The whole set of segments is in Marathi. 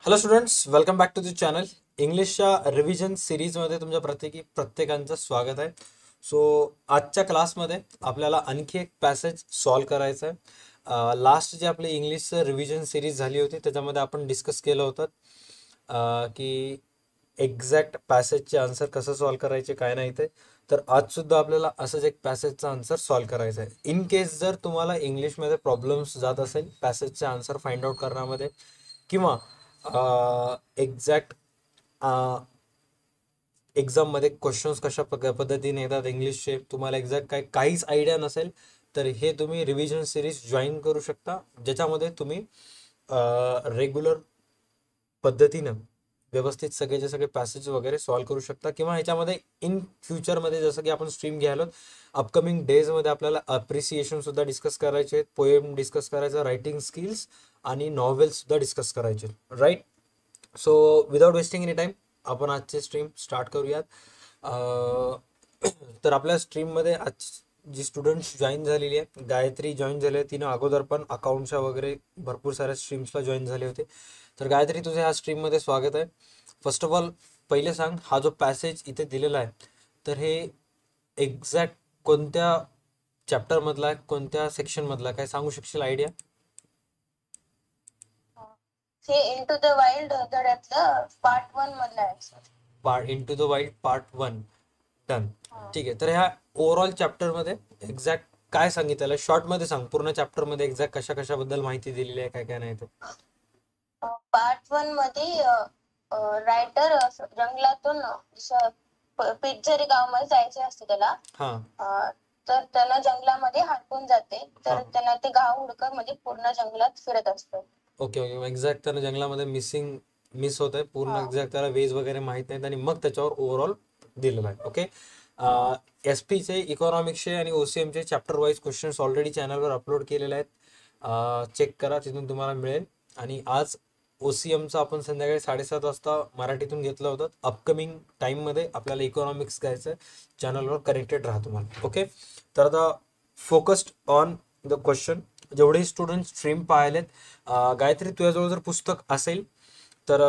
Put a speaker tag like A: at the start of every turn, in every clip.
A: Hello students, welcome back to the channel. इंग्लिशच्या रिव्हिजन सिरीजमध्ये तुमच्या प्रत्येकांचं स्वागत आहे. सो आजच्या क्लासमध्ये आपल्याला आणखी एक पॅसेज सॉल्व करायचं आहे. लास्ट जी आपली इंग्लिशचं रिव्हिजन सिरीज झाली होती त्याच्यामध्ये आपण डिस्कस केलं होतं की एक्झॅक्ट पॅसेजचे आन्सर कसं सॉल्व करायचे काय नाही ते. तर आजसुद्धा आपल्याला असंच एक पॅसेजचा आन्सर सॉल्व करायचा आहे. इन केस जर तुम्हाला इंग्लिशमध्ये प्रॉब्लेम्स जात असेल पॅसेजचे आन्सर फाइंड आउट करण्यामध्ये किंवा एक्झॅक्ट एक्झाममध्ये क्वेश्चन्स कशा पद्धतीने येतात इंग्लिशचे तुम्हाला एक्झॅक्ट काहीच आयडिया नसेल तर हे तुम्ही रिव्हिजन सिरीज जॉईन करू शकता, ज्याच्यामध्ये तुम्ही रेग्युलर पद्धतीनं व्यवस्थित सगळेचे सगळे पॅसेज वगैरे सॉल्व करू शकता. किंवा ह्याच्यामध्ये इन फ्युचरमध्ये जसं की आपण स्ट्रीम घ्यायलो अपकमिंग डेजमध्ये आपल्याला अप्रिसिएशन सुद्धा डिस्कस करायचे, पोएम डिस्कस करायचं, रायटिंग स्किल्स आणि नॉवेल्स सुद्धा डिस्कस करायचे, right. So without wasting any time आपण आजचे स्ट्रीम स्टार्ट करूयात. तर आपल्या स्ट्रीममध्ये आज जी स्टुडंट्स जॉईन झालेली आहे, गायत्री जॉईन झाली आहे. तिनं अगोदर पण अकाउंटच्या वगैरे भरपूर साऱ्या स्ट्रीम्सला जॉईन झाले होते. तर गायत्री, तुझे ह्या स्ट्रीममध्ये स्वागत आहे. फर्स्ट ऑफ ऑल पहिले सांग, हा जो पॅसेज इथे दिलेला आहे तर हे एक्झॅक्ट कोणत्या चॅप्टरमधला आहे, कोणत्या सेक्शनमधला आहे, काय सांगू शकशील आयडिया?
B: हे इंटू द वाइल्ड धड्यातलं पार्ट 1 मधलं आहे sir.
A: Into the wild part 1. Done. ठीक आहे. तर ह्या ओव्हरऑल चॅप्टरमध्ये एक्झॅक्ट काय सांगितलेलं आहे शॉर्टमध्ये सांग. पूर्ण चॅप्टरमध्ये एक्झॅक्ट कशा कशाबद्दल माहिती दिलेली आहे, काय काय नाही ते.
B: पार्ट 1 मध्ये रायटर जंगलातून पिटझरी गावामध्ये जायचे असते त्याला.
A: हां
B: तर त्याला जंगलामध्ये हरपून जाते, तर
A: हां
B: त्याला ते गाव हुडकत म्हणजे पूर्ण जंगलात फिरत असतो.
A: Okay okay. एक्झॅक्ट त्यानं जंगलामध्ये मिस होत आहे पूर्ण. एक्झॅक्ट त्याला वेज वगैरे माहीत नाहीत आणि मग त्याच्यावर ओव्हरऑल दिलेलं आहे. ओके. एस पीचे, इकॉनॉमिक्सचे आणि ओसीएमचे चॅप्टर वाईज क्वेश्चन्स ऑलरेडी चॅनलवर अपलोड केलेले आहेत. चेक करा, तिथून तुम्हाला मिळेल. आणि आज ओसीएमचं आपण संध्याकाळी 7:30 वाजता मराठीतून घेतलं होतं. अपकमिंग टाईममध्ये आपल्याला इकॉनॉमिक्स घ्यायचं आहे. चॅनलवर कनेक्टेड राहा तुम्हाला. ओके. तर आता फोकस्ड ऑन द क्वेश्चन. जेवढे स्टुडंट स्ट्रीम पाहिलेत, गायत्री तुझ्याजवळ जर पुस्तक असेल तर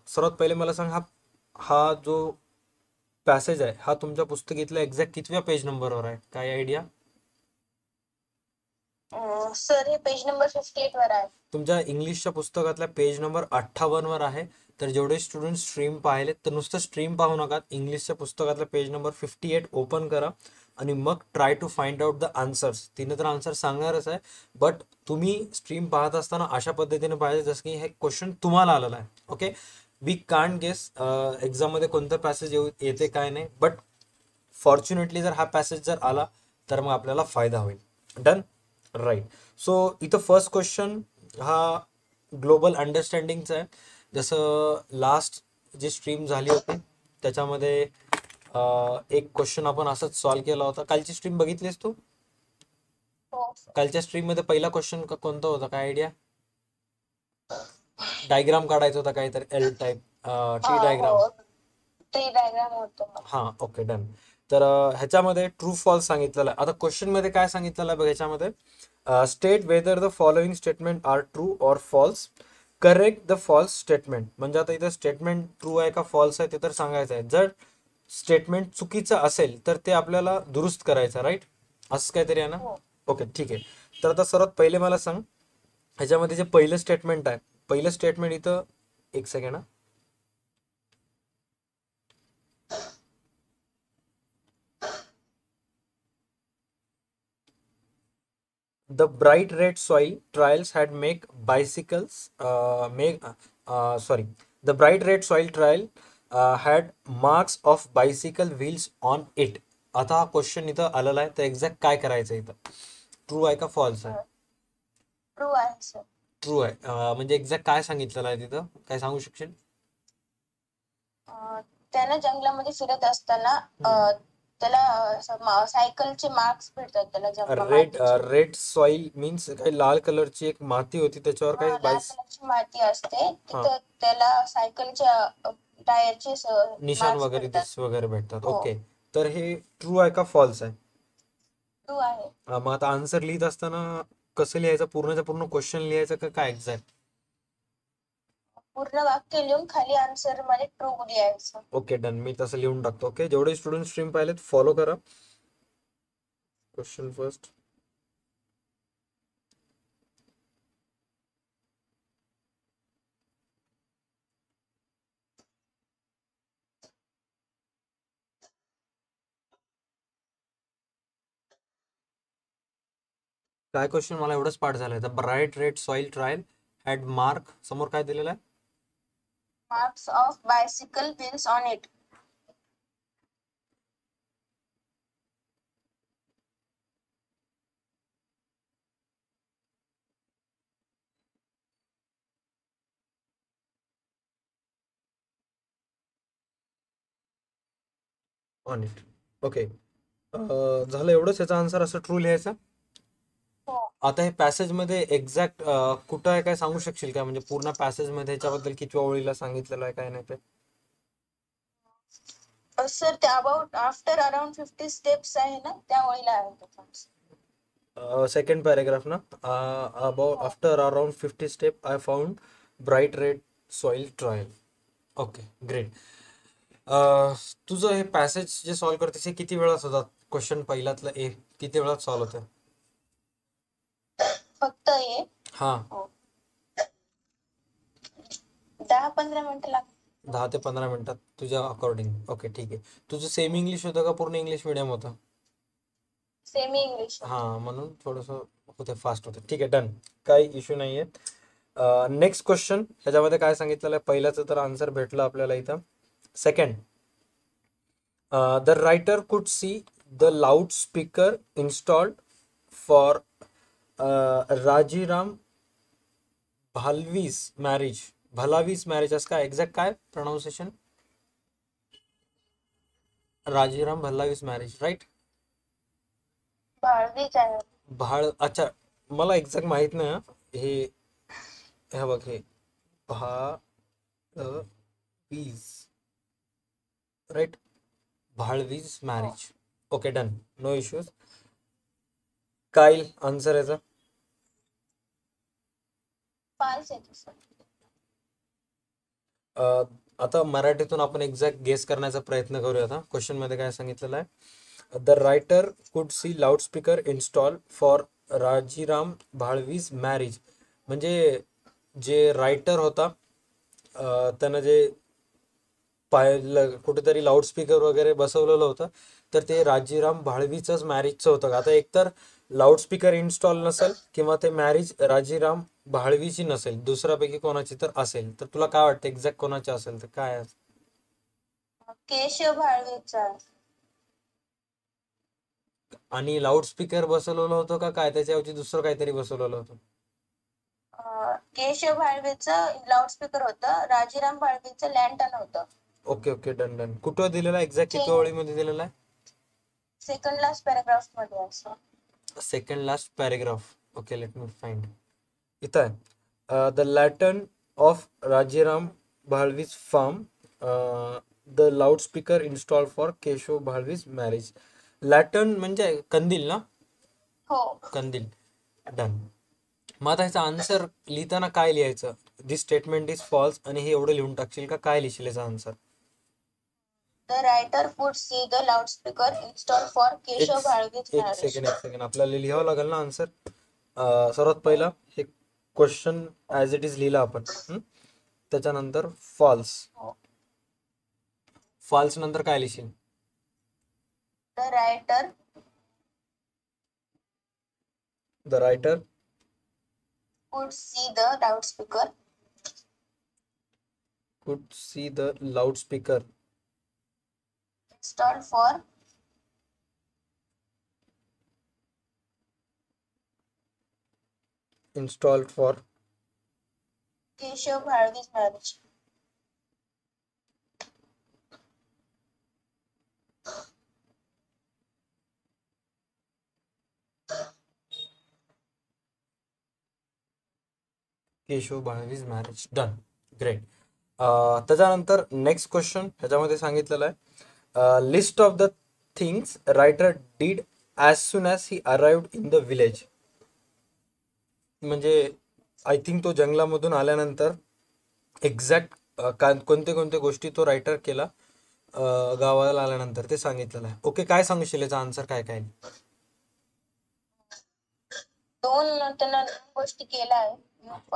A: सर्वात पहिले मला सांग, हा हा जो पॅसेज आहे हा तुमच्या पुस्तकीतल्या एक्झॅक्ट कितव्या पेज नंबरवर आहे, काय आयडिया?
B: सर हे पेज नंबर 58 वर आहे.
A: तुमच्या इंग्लिशच्या पुस्तकातल्या पेज नंबर 58 वर आहे. तर जेवढे स्टुडंट स्ट्रीम पाहिलेत तर नुसतं स्ट्रीम पाहू नका, इंग्लिशच्या पुस्तकातल्या पेज नंबर 58 ओपन करा आणि मग try to find out the answers. तिने तर आन्सर सांगणारच आहे, बट तुम्ही स्ट्रीम पाहत असताना अशा पद्धतीने पाहिजे जसं की हे क्वेश्चन तुम्हाला आलेला आहे. ओके. वी कांट गेस एक्झाममध्ये कोणतं पॅसेज येते काय नाही, बट फॉर्च्युनेटली जर हा पॅसेज जर आला तर मग आपल्याला फायदा होईल. डन. राईट. सो इथं फर्स्ट क्वेश्चन हा ग्लोबल अंडरस्टँडिंगचा आहे. जसं लास्ट जी स्ट्रीम झाली होती त्याच्यामध्ये एक क्वेश्चन आपण असंच सॉल्व केला होता. कालची स्ट्रीम बघितलीस तू?
B: हो.
A: कालच्या स्ट्रीम मध्ये पहिला क्वेश्चन कोणता होता, काय आयडिया? डायग्राम काढायचा होता काहीतरी एल टाईप, ट्री डायग्राम.
B: हो, ते डायग्राम होतो.
A: हां, ओके, डन. तर ह्याच्यामध्ये ट्रू फॉल्स सांगितलेलं आहे. आता क्वेश्चन मध्ये काय सांगितलेलं आहे बघ, ह्याच्यामध्ये state whether the following statement are true or false, correct the false statement. म्हणजे आता इथं स्टेटमेंट ट्रू आहे का फॉल्स आहे ते तर सांगायचं आहे. जर स्टेटमेंट चुकीचं असेल तर ते आपल्याला दुरुस्त करायचं, राईट? असं काहीतरी आहे ना? ओके, ठीक आहे. तर आता सर्वात पहिले मला सांग, ह्याच्यामध्ये जे पहिलं स्टेटमेंट आहे, पहिलं स्टेटमेंट इथं, एक second. The bright red soil trials had make bicycles make sorry, the bright red soil trial had marks of bicycle wheels on it. आता हा क्वेश्चन इथं आलेला आहे तर एक्झॅक्ट काय करायचं इथं? ट्रू आहे का फॉल्स आहे?
B: ट्रू आहे सर.
A: ट्रू आहे. म्हणजे एक्झॅक्ट काय सांगितलेलं आहे तिथं, काय सांगू शकशील?
B: त्यानं जंगलामध्ये फिरत असताना त्याला सायकलचे मार्क्स भेटतात त्याला
A: रेड सॉइल मीन्स काही लाल कलरची एक माती होती त्याच्यावर काही
B: लाल
A: बाईस
B: कलरची माती असते तिथं, त्याला सायकलच्या टायरचे
A: निशाण
B: मार्क्स
A: वगैरे
B: भेटतात.
A: वगैरे भेटतात.
B: हो.
A: ओके. तर हे ट्रू आहे का फॉल्स आहे?
B: ट्रू आहे.
A: मग आता आन्सर लिहित असताना कसं लिहायचं? पूर्णच्या पूर्ण क्वेश्चन लिहायचं का काय एक्झॅक्ट?
B: पूर्ण वाक्य लिहून खाली आन्सर मध्ये ट्रू लिहायचं.
A: ओके डन, मी तसं लिहून टाकतो. ओके, जेवढे स्टुडंट स्ट्रीम पाहिलेत फॉलो करा. Question first. काय क्वेश्चन, मला एवढंच पाठ झालंय. The bright red soil trial had mark, समोर काय दिलेलं आहे?
B: Marks of bicycle wheels on it.
A: On it. Okay, झालं एवढंच. याचा आन्सर असं ट्रू लिहायचा.
B: हो.
A: आता हे पॅसेज मध्ये एक्झॅक्ट कुठं आहे काय सांगू शकशील का? म्हणजे पूर्ण पॅसेज मध्ये ह्याच्याबद्दल किती ओळीला सांगितलेलं आहे काय नाही ते?
B: सर ते अबाउट आफ्टर अराउंड 50 स्टेप्स आहे ना, त्या ओळीला आहे तो.
A: सेकंड पॅरेग्राफ ना. About after around 50 step I found bright red soil trial. Okay great. तुझं हे पॅसेज जे सॉल्व्ह करतेस हे किती वेळात होतात? क्वेश्चन पहिल्यातलं ए किती वेळात सॉल्व्ह होतं?
B: फक्त ये
A: हा,
B: 10-15 मिनिटं लागतात.
A: 10 ते 15 मिनिटात तुझ्या अकॉर्डिंग. ओके ठीक आहे. तुझं सेमी इंग्लिश होतं का पूर्ण इंग्लिश मिडियम होतं?
B: Semi English.
A: हा, म्हणून थोडस होते, फास्ट होते. ठीक आहे डन, काही इश्यू नाहीये. नेक्स्ट क्वेश्चन, ह्याच्यामध्ये काय सांगितलेलं आहे? पहिल्याचं तर आन्सर भेटलं आपल्याला इथं. Second, the writer could see the loud speaker installed for Rajiram Bhalvi's marriage. Bhalvi's marriage असं काय एक्झॅक्ट काय pronunciation? Rajiram Bhallavi's marriage, right?
B: भाळवीच आहे.
A: अच्छा, मला एक्झॅक्ट माहित नाही हा. हे बघ, हे Bhalvi's, right? Bhalvi's marriage. Okay done, no issues. काय येईल आन्सर याचा?
B: फाल्स आहे सर.
A: आता मराठीतून आपण एक्झॅक्ट गेस करण्याचा प्रयत्न करूया. आता क्वेश्चन मध्ये काय सांगितलेलं आहे? The writer could see loudspeaker install for Rajiram Bhalvi's marriage. म्हणजे जे रायटर होता त्यानं जे पाहिलं कुठेतरी लाऊडस्पीकर वगैरे बसवलेलं होतं, तर ते राजीराम भाळवीचंच मॅरेजचं होतं. आता एकतर लाऊडस्पीकर इन्स्टॉल नसेल किंवा ते मॅरेज राजीराम भाळवीची नसेल, दुसऱ्यापैकी कोणाची तर असेल. तर तुला काय वाटतं एक्झॅक्ट कोणाची असेल तर काय?
B: केशव भाळवेचा.
A: आणि लाऊडस्पीकर बसवलेलं होतं का काय त्याच्याऐवजी दुसरं काहीतरी बसवलेलं होतं?
B: केशव भाळवेचं लाऊडस्पीकर होतं, राजीराम भाळवेचं लँटन होतं.
A: Okay okay done done. कुठं दिलेला एक्झॅक्ट किती ओळीमध्ये दिलेला आहे?
B: सेकंड लास्ट पॅराग्राफ मध्ये असं.
A: Second last paragraph. Okay, let me find. इथं आहे, the lantern of Rajiram Bhalvi's farm, the loudspeaker install for Keshav भाळवीज marriage. Lantern म्हणजे कंदील ना?
B: हो.
A: कंदील. डन. मग आता ह्याचा आन्सर लिहिताना काय लिहायचं? दिस स्टेटमेंट इज फॉल्स, आणि हे एवढं लिहून टाकशील का? काय लिहिशील याचा answer?
B: The writer could see the loudspeaker install for Keshav Bhalvi's
A: एक
B: मॅरेज.
A: सेकंड आपल्याला लिहावं लागेल ना आन्सर. सर्वात पहिला हे क्वेश्चन ॲज इट इज लिहिला आपण. त्याच्यानंतर फॉल्स. फॉल्स नंतर काय लिहिशील?
B: The writer could see the
A: loudspeaker
B: installed for Keshav Bharati's marriage.
A: Keshav भाळवीज marriage. Done, great. त्याच्यानंतर नेक्स्ट क्वेश्चन ह्याच्यामध्ये सांगितलेलं आहे, list of the things writer did as soon as he arrived in the village. म्हणजे आय थिंक तो जंगलामधून आल्यानंतर एक्झॅक्ट कोणते कोणते गोष्टी तो रायटर केला गावाला आल्यानंतर ते सांगितलेलं आहे. ओके, काय सांगशील याचा आन्सर काय काय?
B: त्यांना दोन गोष्टी केल्या आहे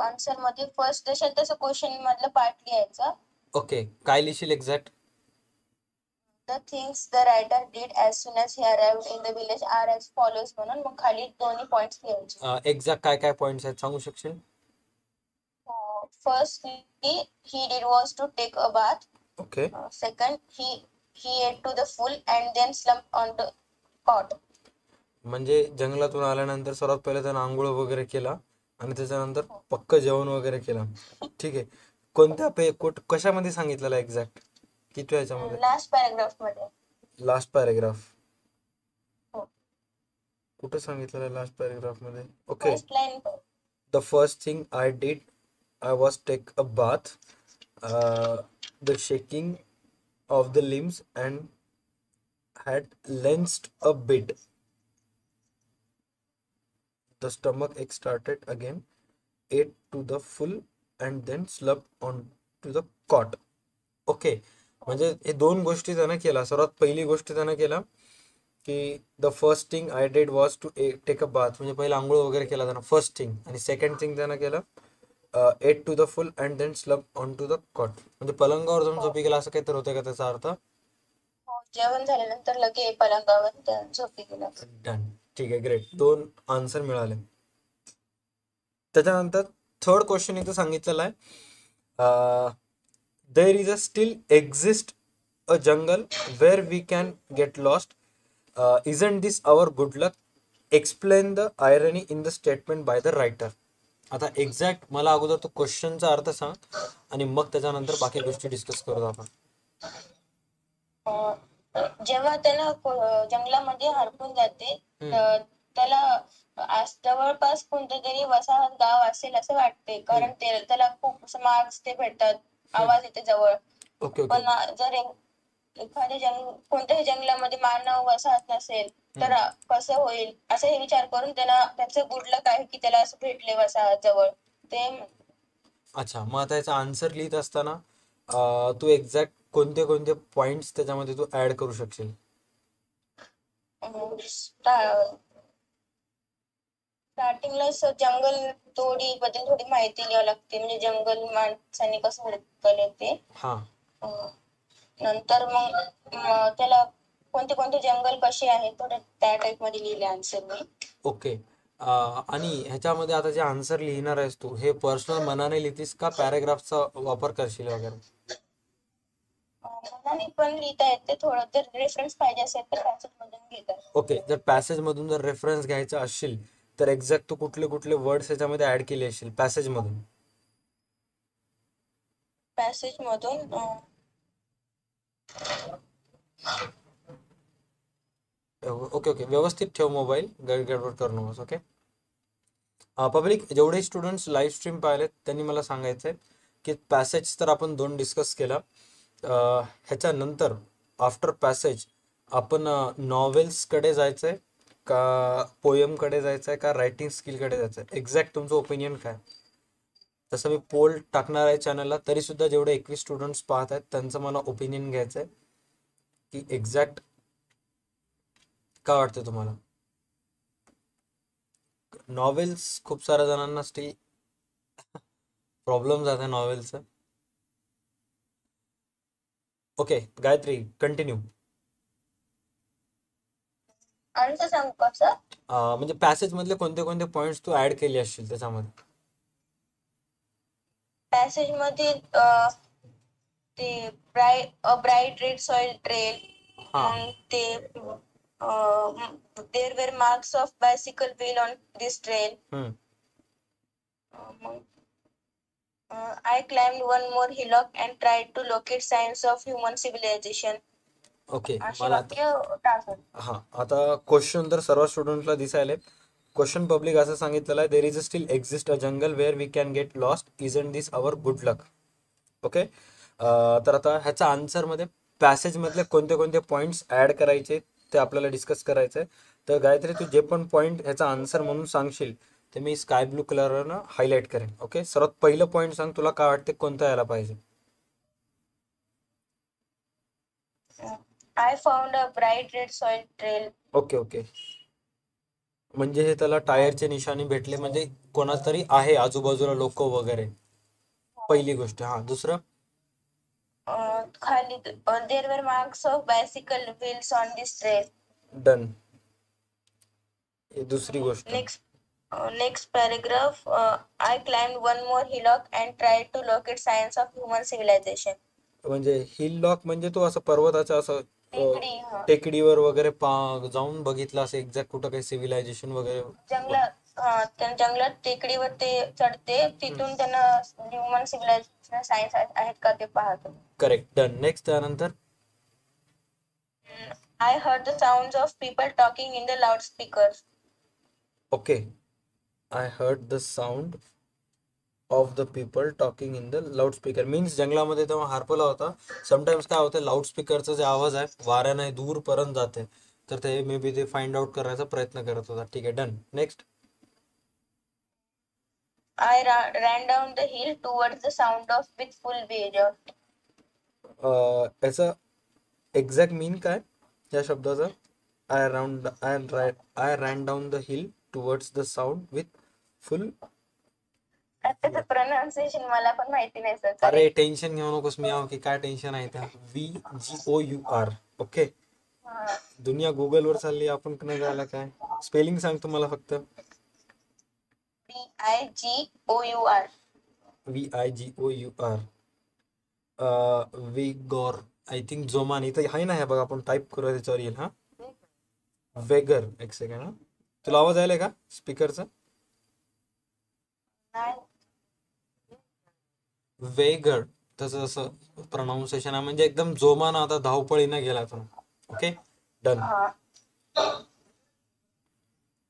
B: आन्सर मध्ये. फर्स्ट जसं तसं क्वेश्चन मधलं पार्ट लिहायचा.
A: ओके, काय लिहिशील exact?
B: The things the writer did as soon as he arrived in the village are as follows म्हणून मग खाली दोन्ही पॉइंट्स लिहायचे.
A: एक्झॅक्ट काय काय पॉइंट्स आहेत सांगू शकशील?
B: Firstly he did was to take a bath.
A: Okay,
B: second he ate to the full and then slump on the cot.
A: म्हणजे जंगलातून आल्यानंतर सर्वात पहिले त्यानं आंघोळ वगैरे केला आणि त्याच्यानंतर पक्क जेवण वगैरे केलं. ठीक आहे, कोणत्या कशामध्ये सांगितलेलं एक्झॅक्ट? किती याच्यामध्ये?
B: लास्ट पॅराग्राफ मध्ये.
A: लास्ट पॅरेग्राफ
B: हो.
A: कुठे सांगितलेलं आहे लास्ट पॅरेग्राफ मध्ये? Okay,
B: first line.
A: The first thing I did I was take a bath, the shaking of the limbs and had lessened a bit, the stomach ache started again, ate to the full and then slept on to the cot. Okay, म्हणजे हे दोन गोष्टी त्यानं केला. सर्वात पहिली गोष्ट त्यानं केला की the first thing I did was to take a bath, म्हणजे पहिला आंघोळ वगैरे केला त्यानं, फर्स्ट थिंग. आणि सेकंड थिंग त्यानं केलं ate to the full and then slumped on to the cot, म्हणजे पलंगावर जाऊन झोपी गेला असं काहीतरी होतं का त्याचा अर्थ?
B: जेवण झाल्यानंतर लगे पलंगावर झोपी गेला.
A: डन, ठीक आहे, ग्रेट. दोन आन्सर मिळाले. त्याच्यानंतर थर्ड क्वेश्चन इथं सांगितलेला आहे, there is a still exist a jungle where we can get lost, isn't this our good luck, explain the irony in the statement by the writer. आता एक्झॅक्ट मला अगोदर तो क्वेश्चनचा अर्थ सांग आणि मग त्याच्यानंतर बाकी गोष्टी डिस्कस करू आपण.
B: जेव्हा त्याला जंगलामध्ये हरपून जाते त्याला जवळपास कोणतं तरी वसाहत गाव असेल असं वाटते, कारण त्याला खूप मार्क्स ते भेटतात, आवाज येते जवळ.
A: ओके ओके,
B: पण जर एखाद्या कोणत्याही जंगलामध्ये मानव वसाहत नसेल तर कसं होईल असं हे विचार करून त्याचं गुड लक आहे की त्याला असं भेटले वसाहत जवळ ते.
A: अच्छा, मग आता याचा आन्सर लिहित असताना तू एक्झॅक्ट कोणते कोणते पॉइंट्स त्याच्यामध्ये तू ऍड करू शकशील?
B: स्टार्टिंगला जंगल तोडी बद्दल थोडी माहिती लिहावी लागते, म्हणजे जंगल माणसाने कसं हुडकले ते.
A: हा,
B: नंतर मग त्याला कोणते कोणते जंगल कसे आहेत थोडं त्या टाइप मध्ये लिहिले आन्सर मी.
A: ओके. आणि ह्याच्यामध्ये आता जे आन्सर लिहिणार आहेस तू, हे पर्सनल मनाने लिहितीस का पॅराग्राफचा वापर करशील वगैरे?
B: मनाने पण लिहिता येते, थोडं जर रेफरन्स पाहिजे असेल तर पॅसेज मधून घेतात.
A: ओके, जर पॅसेज मधून जर रेफरन्स घ्यायचा असशील तर एक्झॅक्ट तू कुठले कुठले वर्ड्स ह्याच्यामध्ये ऍड केले असशील पॅसेज मधून?
B: पॅसेज मधून
A: ओके ओके, व्यवस्थित ठेव मोबाईल, गडबड करू नकोस. ओके, पब्लिक जेवढे स्टुडंट्स लाईव्ह स्ट्रीम पाहिलेत त्यांनी मला सांगायचं आहे की पॅसेज तर आपण दोन डिस्कस केला, ह्याच्यानंतर आफ्टर पॅसेज आपण नॉवेल्सकडे जायचं आहे का पोयमकडे जायचं आहे का रायटिंग स्किलकडे जायचं आहे? एक्झॅक्ट तुमचं ओपिनियन काय? तसं मी पोल टाकणार आहे चॅनलला, तरी सुद्धा जेवढे 21 स्टुडंट्स पाहत आहेत त्यांचं मला ओपिनियन घ्यायचं आहे की एक्झॅक्ट काय वाटतं तुम्हाला. नॉवेल्स खूप साऱ्या जणांना स्टील प्रॉब्लेम आहे नॉवेलचं. Okay Gayatri, continue.
B: आन्सर सांगू का सर?
A: म्हणजे पॅसेज मधले कोणते कोणते पॉइंट्स तू ऍड केले असतील त्याच्यामध्ये?
B: पॅसेज मध्ये ते ब्राईट रेड सॉइल ट्रेल, मग ते there were marks of bicycle wheel on this trail, I climbed one more hillock and tried to locate signs of human civilization.
A: Okay,
B: अशी
A: मला
B: वाक्य टाकत.
A: हा, आता क्वेश्चन तर सर्व स्टुडंटला दिसायले. क्वेश्चन पब्लिक असं सांगितलेलं आहे, there is still exist a jungle where we can get lost, isn't this our good luck. Okay, तर आता ह्याचा आन्सरमध्ये पॅसेजमधले कोणते कोणते पॉईंट्स ऍड करायचे ते आपल्याला डिस्कस करायचं आहे. तर गायत्री, तू जे पण पॉईंट ह्याचा आन्सर म्हणून सांगशील ते मी स्काय ब्लू कलरनं हायलाईट करेन. ओके, सर्वात पहिलं पॉईंट सांग, तुला काय वाटते कोणतं यायला पाहिजे?
B: I found a bright red soil trail.
A: Okay okay, म्हणजे हे त्याला टायरचे निशाणी भेटले, म्हणजे कोणातरी आहे आजूबाजूला लोक वगैरे. पहिली गोष्ट. हा, दुसरं?
B: खाली there were marks of bicycle wheels on this trail.
A: Done. दुसरी गोष्ट.
B: Next paragraph. I climbed one more hillock and tried to locate signs of human civilization.
A: म्हणजे हिल लॉक म्हणजे तो असं पर्वताच्या असं
B: टेकडी.
A: टेकडीवर वगैरे जाऊन बघितलं असं एक्झॅक्ट कुठं काही सिव्हिलायझेशन वगैरे.
B: त्या जंगलात टेकडीवर ते चढते, तिथून त्यांना ह्युमन सिव्हिलायझेशन सायन्स आहेत का ते पाहतो.
A: Correct, done. नेक्स्ट त्यानंतर?
B: I heard the sounds of people talking in the loudspeakers.
A: Okay, I heard the sound of the people talking in the loudspeaker. Means जंगलामध्ये तेव्हा हारपला होता. समटाइम्स काय होतं, लाऊडस्पीकरचा जे आवाज आहे वाऱ्याने दूरपर्यंत जाते, तर ते मे बी ते फाइंड आउट करण्याचा प्रयत्न करत होता. ठीक आहे, done. Next?
B: I ran down the hill towards the sound of with full vigor.
A: याचा एक्झॅक्ट मीन काय या शब्दाचा? I ran down the hill towards the sound with फुल.
B: त्याचं प्रोनाउन्सिएशन मला पण माहिती नाही सर.
A: अरे टेन्शन घेऊ नकोस, मी आहो की काय टेन्शन आहे त्या. VGOUR. ओके, दुनिया गुगल वर चालली, आपण नाही जायला काय. स्पेलिंग सांगतो मला फक्त.
B: VIGOUR.
A: VIGOUR. Vigour, I think जोमान. इथं आहे ना, हे बघा आपण टाईप करू त्याच्यावर येईल. हा, वेगर. एक सेकंड. हा, तुला आवाज आलाय का स्पीकरचा? वेगर, तसं असं प्रोनाऊन्सिएशन आहे, म्हणजे एकदम जोमान. आता धावपळीनं गेला तो. Okay, done.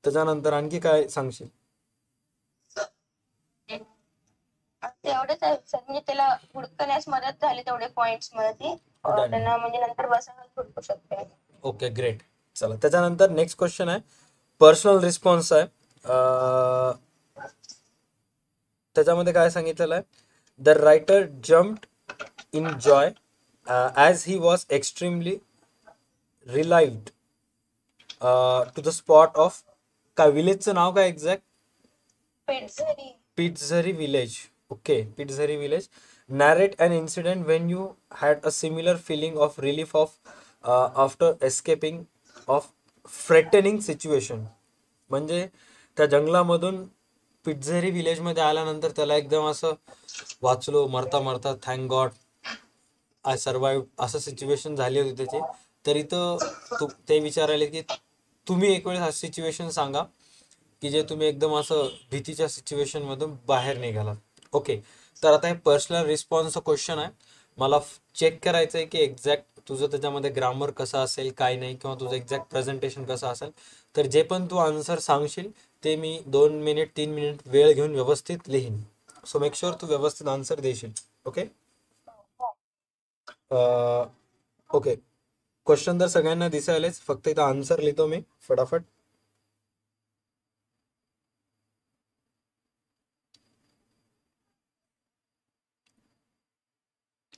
A: त्याच्यानंतर आणखी काय सांगशील?
B: तेवढेच आहे सर, म्हणजे त्याला हुडकण्यास मदत झाली तेवढे पॉइंट्स मध्ये. त्यांना म्हणजे नंतर बसायला हुडकू शकते.
A: Okay, great. चला, त्याच्यानंतर नेक्स्ट क्वेश्चन आहे, पर्सनल रिस्पॉन्स आहे. त्याच्यामध्ये काय सांगितलेलं आहे? The writer jumped in joy as he was extremely relieved to the spot of. काय विलेजचं नाव काय एक्झॅक्ट? पिटझरी विलेज. ओके, पिटझरी village. Narrate an incident when you had a similar feeling of relief of after escaping of frightening situation. म्हणजे त्या जंगलामधून पिटझरी विलेजमध्ये आल्यानंतर त्याला एकदम असं वाचलो मरता मरता, थँक गॉड आय सर्वाइव्ह, असं सिच्युएशन झाली होती त्याची. तर इथं ते विचारायले की तुम्ही एक वेळेस असं सिच्युएशन सांगा की जे तुम्ही एकदम असं भीतीच्या सिच्युएशन मधून बाहेर निघालात. ओके, तर आता हे पर्सनल रिस्पॉन्सचं क्वेश्चन आहे. मला चेक करायचं आहे की एक्झॅक्ट तुझं त्याच्यामध्ये ग्रामर कसं असेल काय नाही, किंवा तुझं एक्झॅक्ट प्रेझेंटेशन कसं असेल. तर जे पण तू आन्सर सांगशील ते मी 2 मिनिट 3 मिनिट वेळ घेऊन व्यवस्थित लिहीन. सो मेक शुअर तू व्यवस्थित आन्सर देशील. ओके. ओके, क्वेश्चन तर सगळ्यांना दिसायलेच, फक्त इथं आन्सर लिहितो मी फटाफट.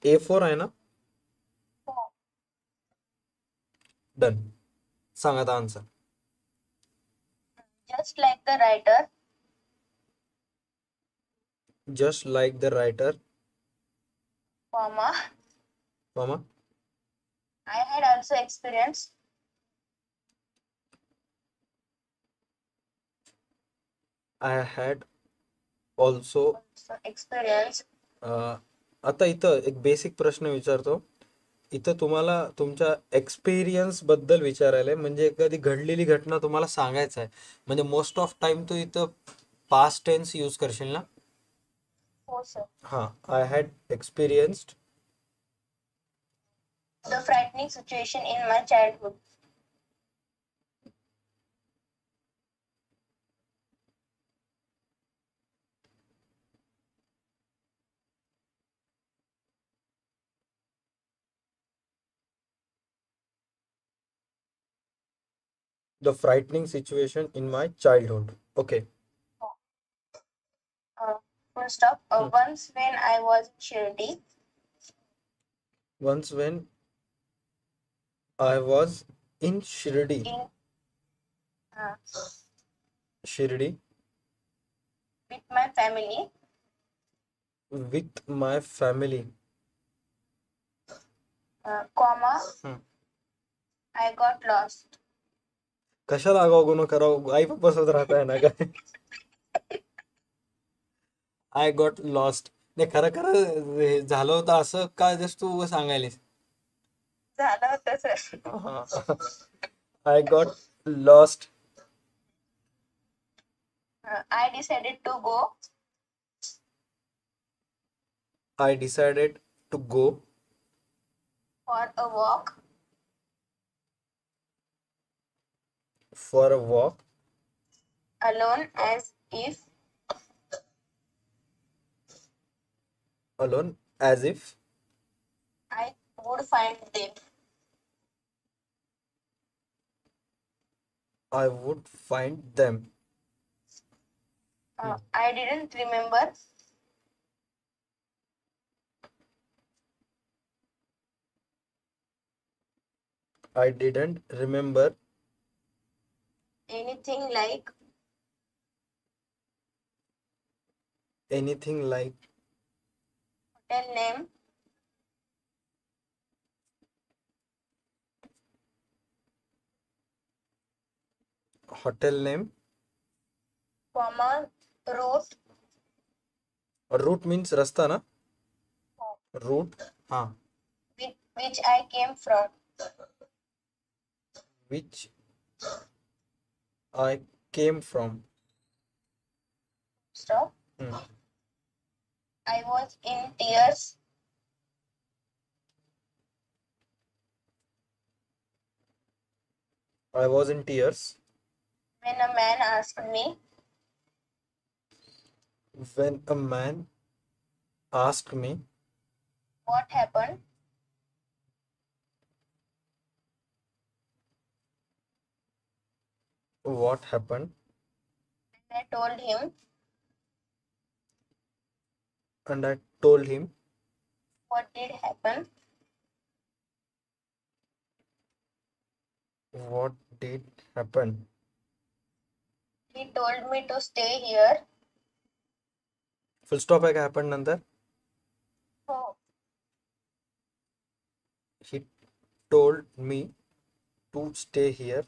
A: A4 आहे ना? डन. सांग आता answer.
B: Just like the writer,
A: just like the writer,
B: comma,
A: मामा.
B: I had also experienced.
A: I had also.
B: Experience.
A: आता इथं एक बेसिक प्रश्न विचारतो. इथं तुम्हाला तुमच्या एक्सपिरियन्स बद्दल विचारायला, म्हणजे एखादी घडलेली घटना तुम्हाला सांगायचं आहे. म्हणजे मोस्ट ऑफ टाइम तू इथं पास्ट टेन्स यूज करशील ना?
B: हो सर.
A: हां, I had experienced
B: The frightening situation in my childhood.
A: The frightening situation in my childhood. Okay,
B: full stop. Once when I was in Shirdi,
A: Once when I was in Shirdi.
B: in
A: Shirdi
B: with my family,
A: with my family.
B: comma, I got lost.
A: कशाला आगाऊ गुन्हा करावं, आई पप्पा सोबत राहताय ना काय. I got lost. नाही, खरं खरं हे झालं होतं असं का जस्ट तू सांगायलीस.
B: झालं होतं sir.
A: I got lost.
B: I decided to go
A: I decided to go
B: for a walk
A: for a walk
B: alone as if
A: alone as if
B: I would find them.
A: I would find them.
B: I didn't remember
A: I didn't remember
B: anything like
A: anything like
B: hotel name,
A: hotel name.
B: comma, route,
A: route means रस्ता ना. रूट. हां.
B: which I came from.
A: Which I came from.
B: Stop. I was in tears
A: I was in tears
B: when a man asked me
A: when a man asked me
B: what happened.
A: what happened,
B: And I told him
A: and I told him
B: what did happen.
A: what did happen.
B: He told me to stay here.
A: Full stop आहे का हॅपन नंतर.
B: Oh,
A: he told me to stay here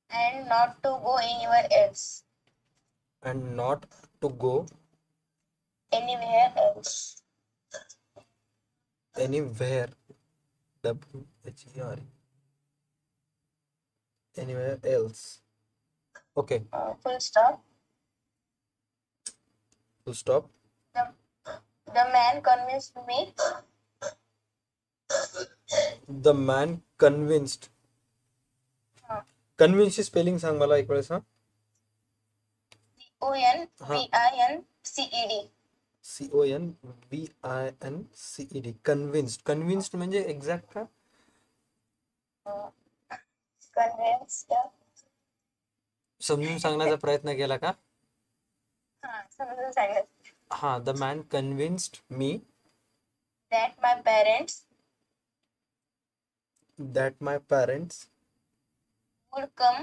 B: and not to go anywhere else.
A: and not to go
B: Anywhere else.
A: anywhere. WHERE. Anywhere else. Okay,
B: Full stop.
A: full stop.
B: The man convinced me.
A: The man convinced. Convince ची स्पेलिंग सांग मला एक वेळेस. हा.
B: CONVINCED.
A: CONVINCED. कन्व्हिन्स्ड. कन्व्हिन्स्ड म्हणजे एक्झॅक्ट का.
B: Convinced.
A: समजून सांगण्याचा प्रयत्न केला का.
B: समजून सांगितलं.
A: हा. The man convinced me
B: That my parents
A: that my parents
B: would come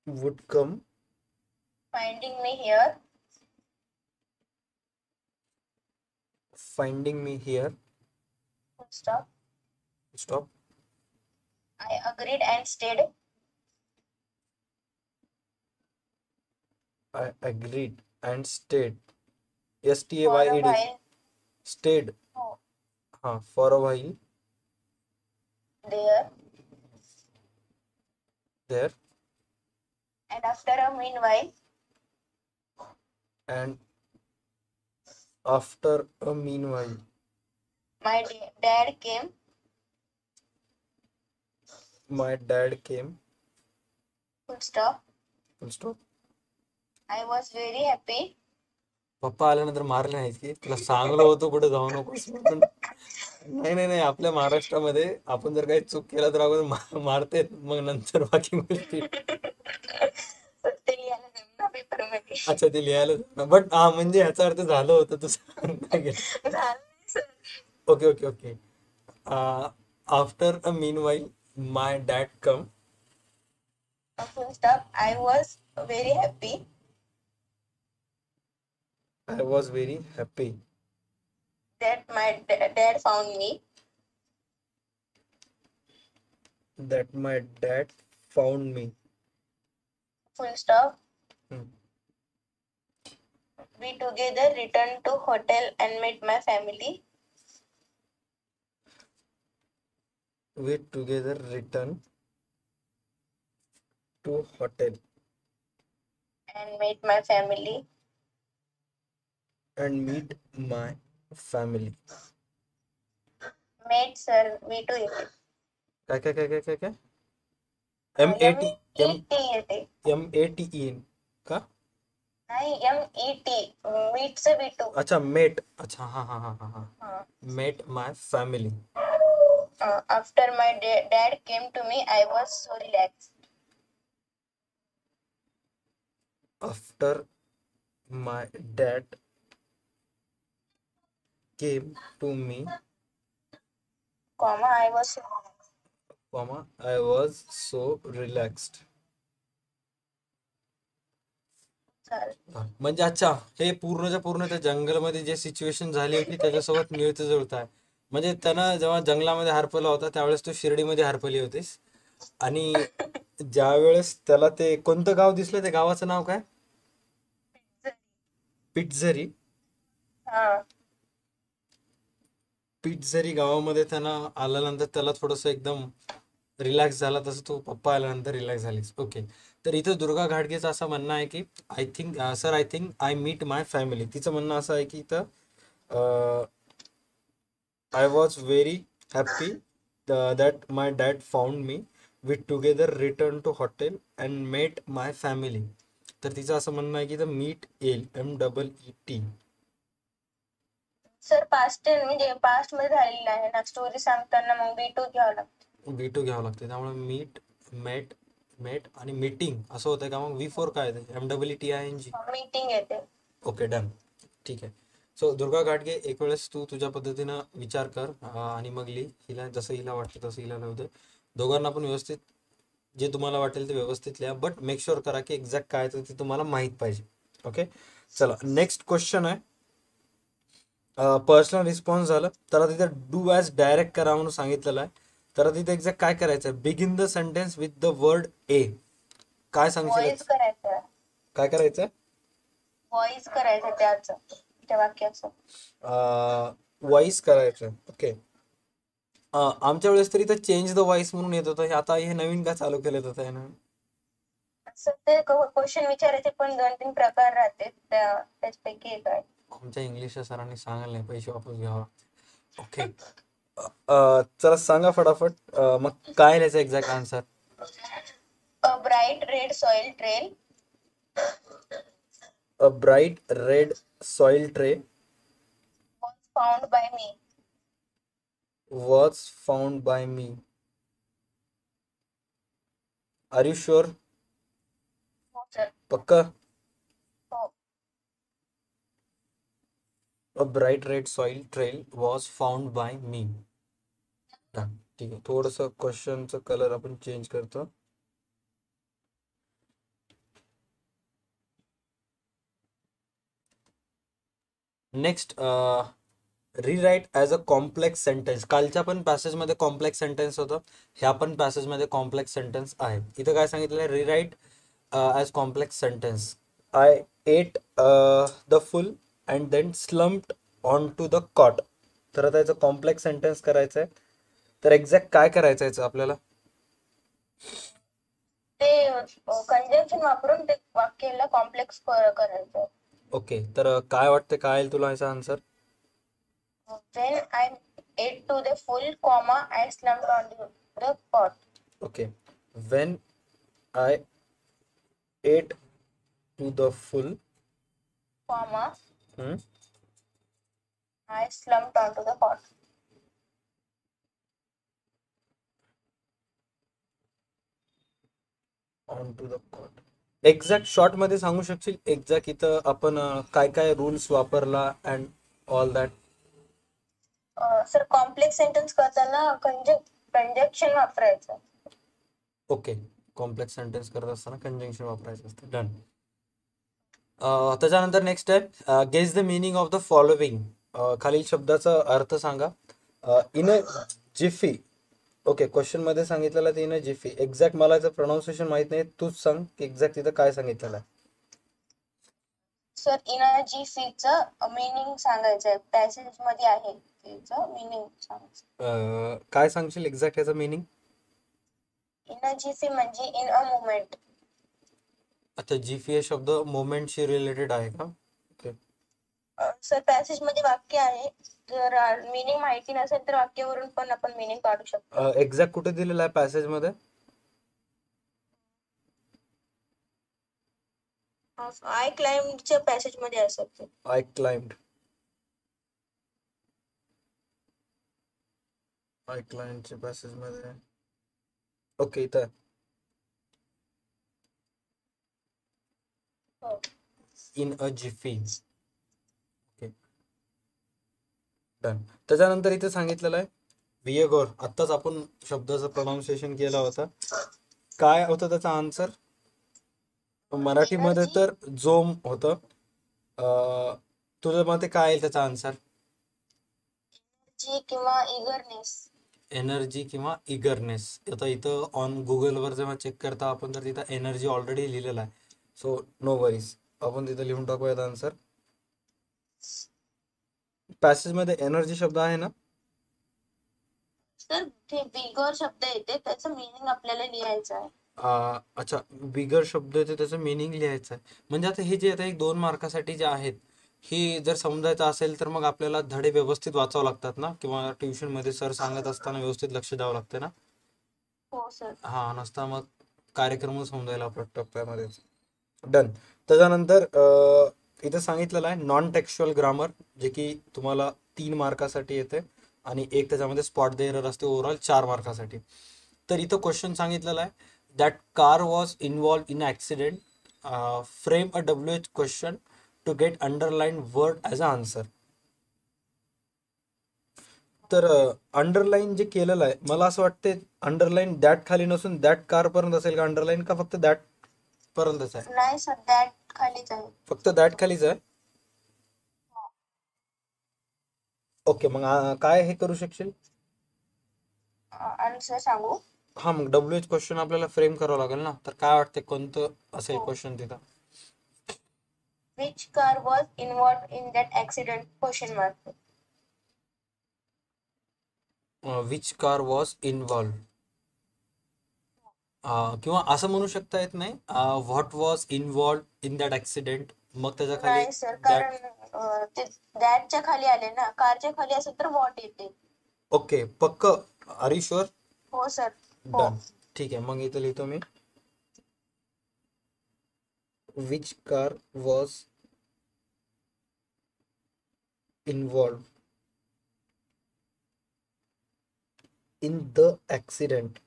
A: would come
B: finding me here.
A: finding me here.
B: Full stop.
A: Stop.
B: I agreed and stayed.
A: I agreed and stayed.
B: For a
A: STAYED.
B: while.
A: Stayed.
B: Oh,
A: हाँ. For a while
B: there.
A: there.
B: And after a meanwhile,
A: And after a meanwhile
B: my dad came.
A: my dad came.
B: Full stop.
A: Full stop.
B: I was very happy.
A: पप्पा आल्यानंतर मारले नाहीत की तुला सांगलो होतो कुठे जाऊ नकोस म्हणून. नाही नाही नाही, आपल्या महाराष्ट्रामध्ये आपण जर काही चूक केला तर आपण मारते, मग नंतर बाकी गोष्टी.
B: ते यायला जमलं पेपर मध्ये.
A: अच्छा ते लिहायला, बट हा म्हणजे ह्याचा अर्थ झालं होतं तुझं नाही गेलं.
B: झालं नाही sir.
A: Okay okay okay. After a mean while my dad come.
B: Full stop. I was very happy
A: I was very happy
B: that my dad found me.
A: That my dad found me.
B: Full stop. We together returned to hotel and met my family.
A: We together return to hotel
B: And met my family.
A: And meet my family.
B: Met sir. Me too.
A: काय काय काय काय काय काय M A T M
B: MEET.
A: M A T E का?
B: नाही MET. मीटचं B2.
A: अच्छा मेट. अच्छा हा हा हा हा हा. मेट my family.
B: After my dad came to me, I was so relaxed.
A: After my dad came to me,
B: Comma, I was so
A: comma I was so relaxed.
B: sorry.
A: म्हणजे अच्छा हे पूर्णच्या पूर्ण त्या जंगलमध्ये जे सिच्युएशन झाली होती त्याच्यासोबत मिळतं जुळतं आहे. म्हणजे त्यानं जेव्हा जंगलामध्ये हरपला होता त्यावेळेस तू शिर्डीमध्ये हरपली होतीस. आणि ज्या वेळेस त्याला ते कोणतं गाव दिसलं, त्या गावाचं नाव काय? पिटझरी.
B: हा.
A: पिटझरी गावामध्ये त्यांना आल्यानंतर त्याला थोडंसं एकदम रिलॅक्स झाला, तसं तू पप्पा आल्यानंतर रिलॅक्स झालीस. ओके. तर इथं दुर्गा घाटगेचं असं म्हणणं आहे की I think I meet my family. तिचं म्हणणं असं आहे की इथं I was very happy that my dad found me. We together return to hotel and met my family. तर तिचं असं म्हणणं आहे की इथं मीट येईल MEET.
B: सर पास्ट टेन म्हणजे पास्ट मध्ये झालेलं आहे ना, स्टोरी सांगताना मग B2 घ्यावं लागतं.
A: B2 घ्यावं लागते, त्यामुळे मीट मेट मेट आणि मीटिंग असं होतं का? मग V4 काय आहे? MEETING.
B: मीटिंग येते.
A: Okay done. ठीक आहे. सो दुर्गा घाटगे एक वेळेस तू तुझ्या पद्धतीनं विचार कर आणि मग लिही. हिला जसं हिला वाटतं तसं हिला लिहू दे. दोघांना पण व्यवस्थित जे तुम्हाला वाटेल ते व्यवस्थित लिहा, बट मेक शुअर करा की एक्झॅक्ट काय आहे ते तुम्हाला माहीत पाहिजे. ओके. चला नेक्स्ट क्वेश्चन आहे. पर्सनल रिस्पॉन्स झालं, त्याला तिथे डू ॲज डायरेक्ट करा म्हणून सांगितलेलं आहे. तर तिथे एक्झॅक्ट काय करायचं आहे? Begin the sentence with the word a. काय सांगशील?
B: व्हॉइस करायचं.
A: काय करायचं?
B: व्हॉइस करायचं त्याचं त्या वाक्याचं.
A: व्हॉइस करायचं. ओके. आमच्या वेळेस तरी तर चेंज द व्हॉइस म्हणून येत होतं. आता हे नवीन काय चालू केलं होतं यानं?
B: असं ते क्वेश्चन विचारायचे पण 2-3 प्रकार राहते, त्याच्यापैकी एक आहे.
A: आमच्या इंग्लिशच्या सरांनी सांगायला नाही, पैसे वापस घ्यावा. ओके. चला सांगा फटाफट. मग काय लिहायचं exact answer?
B: A bright red soil trail
A: a bright red soil trail
B: was found by me.
A: Was found by me. Are you sure?
B: हो सर.
A: पक्का?
B: हो.
A: A bright red soil trail was found by me. ठीक आहे. थोडंसं क्वेश्चनचं कलर आपण चेंज करतो. Next rewrite as a complex sentence. कालच्या पण पॅसेजमध्ये कॉम्प्लेक्स सेंटेन्स होतं, ह्या पण पॅसेजमध्ये कॉम्प्लेक्स सेंटेन्स आहे. इथं काय सांगितलं आहे? Rewrite as complex sentence. I ate the full and then slumped on to the cot. तर आता याचं कॉम्प्लेक्स सेंटेन्स करायचं आहे. तर एक्झॅक्ट काय करायचं याचं आपल्याला?
B: ते कंजंक्शन वापरून ते वाक्याला कॉम्प्लेक्स करायचं.
A: ओके. तर काय वाटतं काय येईल तुला ह्याचा answer?
B: When I ate to the full, comma, I slumped onto the cot.
A: Okay. When I ate to the full,
B: Comma,
A: hmm,
B: I slumped onto the cot.
A: onto the cot. Exact short मध्ये सांगू शकशील एक्झॅक्ट इथं आपण काय काय रूल्स वापरला and all that.
B: Sir complex sentence करताना कंजक्शन वापरायचं.
A: ओके, कॉम्प्लेक्स सेंटेन्स करत असताना कंजंक्शन वापरायचं असतं. डन. त्याच्यानंतर नेक्स्ट आहे guess the meaning of the following. खालील शब्दाचा अर्थ सांगा. In a jiffy. Okay, question मध्ये सांगितलेलं आहे इन अ जिफी. एक्झॅक्ट मला याचं प्रोनाऊन्सिएशन माहित नाही, तूच सांग की एक्झॅक्ट तिथं काय सांगितलेलं आहे.
B: सर इनर्जीफीचं मिनिंग सांगायचं पॅसेज मध्ये आहे, त्याचं मिनिंग सांगायचं.
A: काय सांगशील एक्झॅक्ट याचं मिनिंग.
B: इनर्जीफी म्हणजे इन अ मुवमेंट.
A: अच्छा, जिफी हे शब्द मोमेंटशी रिलेटेड आहे का. ओके.
B: सर पॅसेज मध्ये वाक्य आहे, जर मिनिंग माहिती नसेल तर वाक्यावरून पण आपण मिनिंग काढू शकतो.
A: एक्झॅक्ट कुठे दिलेलं आहे पॅसेज मध्ये.
B: आय क्लाइम्बच्या पॅसेज मध्ये असत.
A: I climbed. आय क्लाइम्बच्या पॅसेज मध्ये. ओके, इथं in a jiffy. Okay, done. त्याच्यानंतर इथे सांगितलेलं आहे वियगोर. आत्ताच आपण शब्दाचं प्रोनाऊन्सिएशन केलं होतं. काय होतं त्याचा आन्सर. मराठीमध्ये तर जोम होतं. तुझ्या मते काय आहे त्याचा आन्सर.
B: एनर्जी किंवा इगरनेस.
A: एनर्जी किंवा इगरनेस. आता इथं ऑन गुगलवर जेव्हा चेक करता आपण तर तिथं एनर्जी ऑलरेडी लिहिलेला आहे. सो नो वरीज, आपण तिथं लिहून टाकूयात आन्सर. पॅसेज मध्ये एनर्जी शब्द आहे ना.
B: सर ते बिगर शब्द येते, त्याचं मिनिंग आपल्याला लिहायचं आहे.
A: अच्छा, बिगर शब्द येते त्याचं मिनिंग लिहायचं आहे. म्हणजे आता हे जे आता एक 2 मार्कासाठी जे आहेत, हे जर समजायचं असेल तर मग आपल्याला धडे व्यवस्थित वाचावं लागतात ना, किंवा ट्युशन मध्ये सर सांगत असताना व्यवस्थित लक्ष द्यावं लागतं ना.
B: हो सर.
A: हा, नसता मग कार्यक्रम समजायला आपल्या टप्प्यामध्ये. डन. त्याच्यानंतर इथं सांगितलेलं आहे नॉन टेक्स्च्युअल ग्रामर, जे की तुम्हाला 3 मार्कासाठी येते आणि एक त्याच्यामध्ये स्पॉट द एरर असते ओव्हरऑल 4 मार्कासाठी. तर इथं क्वेश्चन सांगितलेला आहे that car was involve in accident. Frame a WH question to get underline word as a answer. तर अंडरलाईन जे केलेलं आहे, मला असं वाटते अंडरलाईन दॅट खाली नसून दॅट कार पर्यंत असेल का अंडरलाईन, का फक्त दॅट पर्यंतच आहे.
B: नाही सर, दॅट खालीच आहे.
A: फक्त दॅट खालीच आहे. ओके, मग काय हे करू शकशील.
B: आन्सर सांगू.
A: हा, मग WH क्वेश्चन आपल्याला फ्रेम करावं लागेल ना. तर काय वाटते कोणतं असेल क्वेश्चन तिथं.
B: Which car was involve in that accident question mark.
A: Which car was involve. किंवा असं म्हणू शकता येत नाही what was involve in that accident, मग त्याच्या खाली
B: नाही सर,
A: दॅट.
B: कारण ते दॅटच्या खाली आले ना, कारच्या खाली असेल तर वॉट येते.
A: ओके, पक्क. Are you sure.
B: हो सर. हो.
A: डन. ठीक आहे, मग इथं लिहितो मी which car was involve in the accident.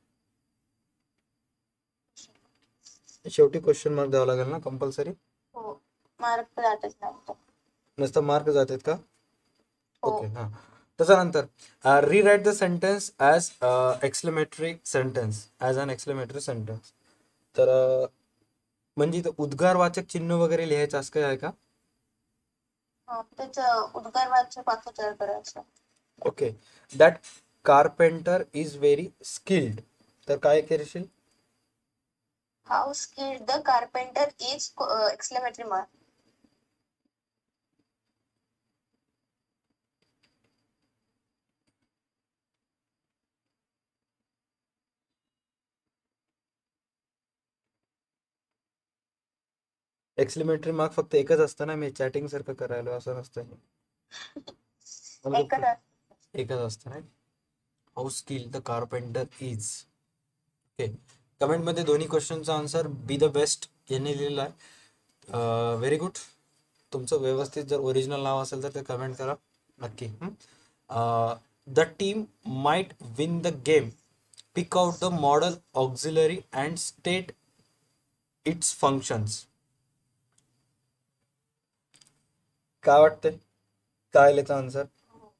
A: शेवटी क्वेश्चन मार्क द्यावा लागेल ना कंपल्सरी.
B: हो, मार्क जातच नव्हतं.
A: नुसतं मार्क जातात का.
B: हो.
A: ओके, हां. त्याच्यानंतर rewrite the sentence as exclamatory sentence, as an exclamatory sentence. तर म्हणजे इथं उद्गारवाचक चिन्ह वगैरे लिहायचं असं काय आहे का.
B: त्याचं उद्गारवाचक वाक्य तयार करायचं.
A: Okay, that carpenter is very skilled. तर काय करशील.
B: How skilled the carpenter is exclamatory mark.
A: Exclamatory mark फक्त एकच असतं ना, मी चॅटिंग सारखं करायला असं नसतं. एकच असतं नाही. How skilled the carpenter is. Okay, कमेंटमध्ये दोन्ही क्वेश्चनचा आन्सर बी द बेस्ट यांनी लिहिलेला आहे. Very good. तुमचं व्यवस्थित जर ओरिजिनल नाव असेल तर ते कमेंट करा नक्की. The team might win the game. Pick out the modal auxiliary and state its functions. काय वाटतंय, काय याचा आन्सर?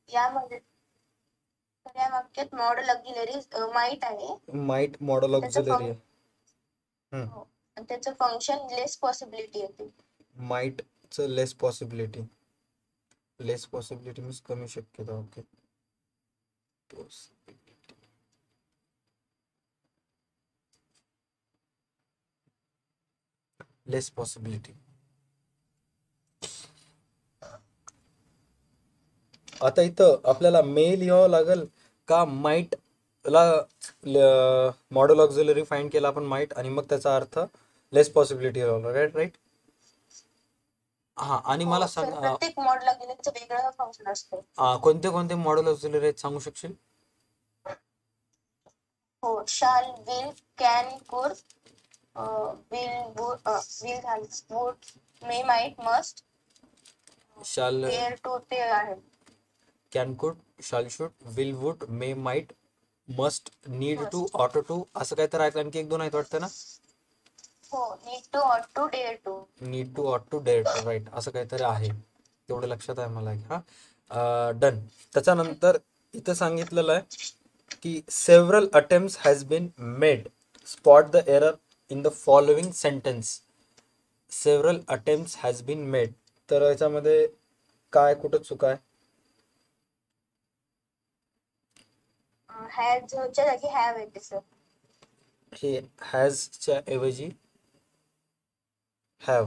B: यामध्ये तर या वाक्यात मॉडेल ऑक्झिलरी माईट आहे.
A: माइट मॉडेल
B: त्याचं
A: ऑक्झिलरी आहे.
B: हो. आणि त्याचं फंक्शन लेस पॉसिबिलिटी येते.
A: माइटचं less possibility. Less possibility means कमी शक्यता. ओके. Less possibility. आता इथं आपल्याला मे लिहावं लागेल का माइट ला मॉडेल ऑक्झिलरी फाइंड केला आपण माइट, आणि मग त्याचा अर्थ लेस पॉसिबिलिटी लावला. Right right. हा, आणि मला
B: हो,
A: सांग
B: सर प्रत्येक मॉडेल ऑक्झिलरीचं वेगळं फंक्शन असतं.
A: कोणते कोणते मॉडेल ऑक्झिलरी आहेत सांगू शकशील?
B: हो, shall, will, can, could, would, may, might, must,
A: shall,
B: dare to ते आहे.
A: Can, could, shall, should, will, would, may, might, must, need to, ought to, असं काय तर आहे. आणखी एक दोन आहेत वाटतं ना?
B: हो, need to, ought to, dare to.
A: Need to, ought to, dare to. Right, असं काहीतरी आहे. तेवढं लक्षात आहे मला. हा, डन. त्याच्यानंतर इथं सांगितलेलं आहे की several attempts has been made, spot the error in the following sentence. Several attempts has been made, तर याच्यामध्ये काय कुठं चुका आहे?
B: हॅजच्या जागी हॅव येते सर.
A: हे हॅजच्या ऐवजी have.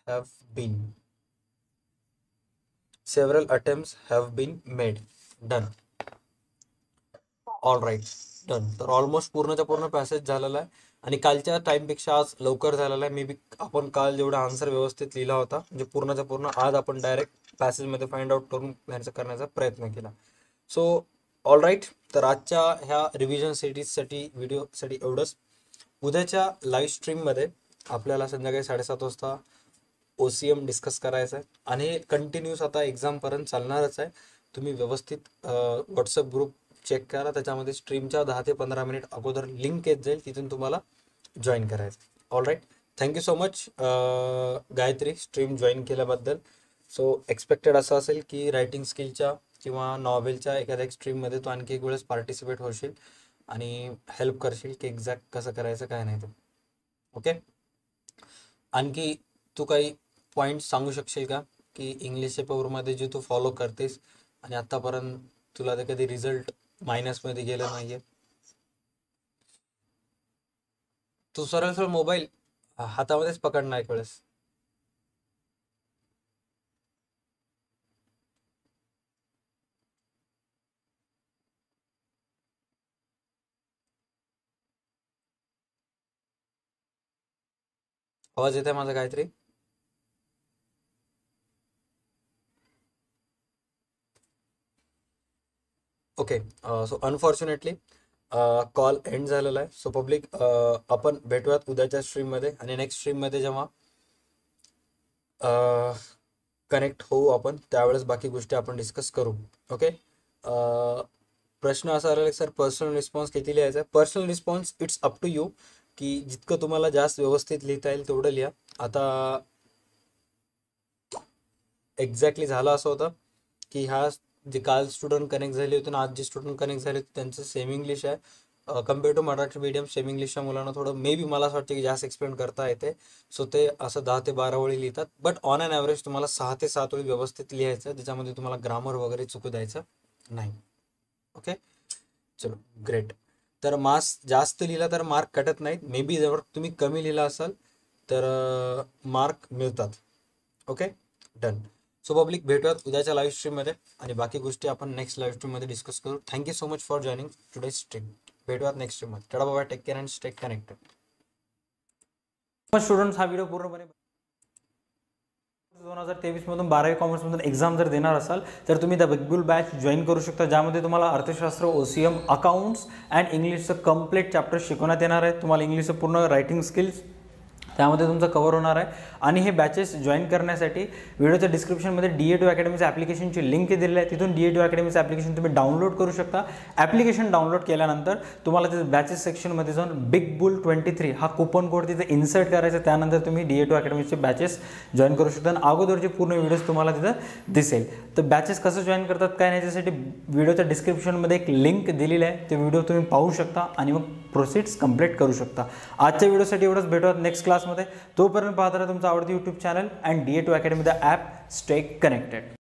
A: Have been. Several attempts have been made. Done. All right, done. तर ऑलमोस्ट पूर्णच्या पूर्ण पॅसेज झालेला आहे, आणि कालच्या टाइमपेक्षा आज लवकर झालेला आहे. मे बी आपण काल जेवढा आन्सर व्यवस्थित लिहिला होता, म्हणजे पूर्णच्या पूर्ण आज आपण डायरेक्ट पॅसेजमध्ये फाइंड आउट करून आन्सर करण्याचा प्रयत्न केला. So all right. तर आजच्या ह्या रिव्हिजन सिरीजसाठी व्हिडिओसाठी एवढंच. उद्याच्या लाईव्ह स्ट्रीममध्ये आपल्याला संध्याकाळी 7:30 वाजता OCM डिस्कस करायचं आहे, आणि हे कंटिन्यूस आता एक्झामपर्यंत चालणारच आहे. तुम्ही व्यवस्थित व्हॉट्सअप ग्रुप चेक करा, त्याच्यामध्ये स्ट्रीमच्या 10 ते 15 मिनिट अगोदर लिंक येत जाईल, तिथून तुम्हाला जॉईन करायचं. All right, thank you so much Gayatri, stream join केल्याबद्दल. सो एक्सपेक्टेड असं असेल की रायटिंग स्किलच्या किंवा नॉव्हेलच्या एखाद्या एक स्ट्रीममध्ये तू आणखी एक वेळेस पार्टिसिपेट होशील आणि हेल्प करशील की एक्झॅक्ट कसं करायचं काय नाही ते. ओके. आणखी तू काही पॉईंट सांगू शकशील का की इंग्लिशच्या पेपरमध्ये जे तू फॉलो करतेस आणि आतापर्यंत तुला ते कधी रिझल्ट मायनसमध्ये गेलं नाहीये? तू सरळ सरळ मोबाईल हातामध्येच पकडणार एक वेळेस. आवाज येत आहे माझा काहीतरी? Okay. So unfortunately call end झालेला आहे. सो पब्लिक, आपण भेटूयात उद्याच्या स्ट्रीममध्ये, आणि नेक्स्ट स्ट्रीममध्ये जेव्हा कनेक्ट होऊ आपण, त्यावेळेस बाकी गोष्टी आपण डिस्कस करू. ओके. प्रश्न असा आलेला सर, पर्सनल रिस्पॉन्स किती लिहायचा आहे? Personal response it's up to you, की जितकं तुम्हाला जास्त व्यवस्थित लिहिता येईल तेवढं लिहा. आता एक्झॅक्टली झालं असं होतं की ह्या जे काल स्टुडंट कनेक्ट झाले होते ना, आज जे स्टुडंट कनेक्ट झाले होते त्यांचं सेम इंग्लिश आहे. Compare to Marathi medium same इंग्लिशच्या मुलांना थोडं मे बी मला असं वाटतं की जास्त एक्सप्लेन करता येते. सो ते असं 10 ते 12 ओळी लिहितात, बट ऑन अन ॲव्हरेज तुम्हाला 6 ते 7 ओळी व्यवस्थित लिहायचं, ज्याच्यामध्ये तुम्हाला ग्रामर वगैरे चुकू द्यायचं नाही. ओके, चलो ग्रेट. तर मार्क्स जास्त लिहिला तर मार्क कटत नाहीत. मे बी जर तुम्ही कमी लिहिला असाल तर मार्क मिळतात. Okay, done. सो पब्लिक, भेटूयात उद्याच्या लाईव्ह स्ट्रीममध्ये, आणि बाकी गोष्टी आपण नेक्स्ट लाईव्ह स्ट्रीममध्ये डिस्कस करू. Thank you so much for joining today stream. भेटूयात नेक्स्ट स्ट्रीममध्ये. टाटा बाबा, take care and stay connected. Students, हा व्हिडिओ पूर्णपणे 2023 मधून 12वी कॉमर्समधून एक्झाम जर देणार असाल तर तुम्ही the big bull batch join करू शकता, ज्यामध्ये तुम्हाला अर्थशास्त्र, OCM, अकाउंट्स अँड इंग्लिशचं कम्प्लीट चॅप्टर शिकवण्यात येणार आहे. तुम्हाला इंग्लिशचं पूर्ण रायटिंग स्किल्स,
C: त्यामध्ये तुमचं कव्हर होणार आहे. आणि हे बॅचेस जॉईन करण्यासाठी व्हिडिओच्या डिस्क्रिप्शनमध्ये DA2 अकॅडमीच्या ॲप्लिकेशनची लिंक दिलेली आहे. तिथून DA2 अकॅडमीचं ॲप्लिकेशन तुम्ही डाउनलोड करू शकता. ॲप्लिकेशन डाउनलोड केल्यानंतर तुम्हाला तिथे बॅचेस सेक्शनमध्ये जाऊन बिग बुल 23 हा कुपन कोड तिथे इन्सर्ट करायचा. त्यानंतर तुम्ही DA2 अकॅडमीचे बॅचेस जॉईन करू शकता आणि अगोदरचे पूर्ण व्हिडिओज तुम्हाला तिथं दिसेल. तर बॅचेस कसं जॉईन करतात काय नाही याच्यासाठी व्हिडिओच्या डिस्क्रिप्शनमध्ये एक लिंक दिलेली आहे. ते व्हिडिओ तुम्ही पाहू शकता आणि मग प्रोसेस कंप्लीट करू शकता. आजच्या व्हिडिओसाठी एवढंच. भेटूयात नेक्स्ट क्लासमध्ये. तोपर्यंत पाहत राहा तुमचा आवडती YouTube channel and DA2 academy the app. Stay connected.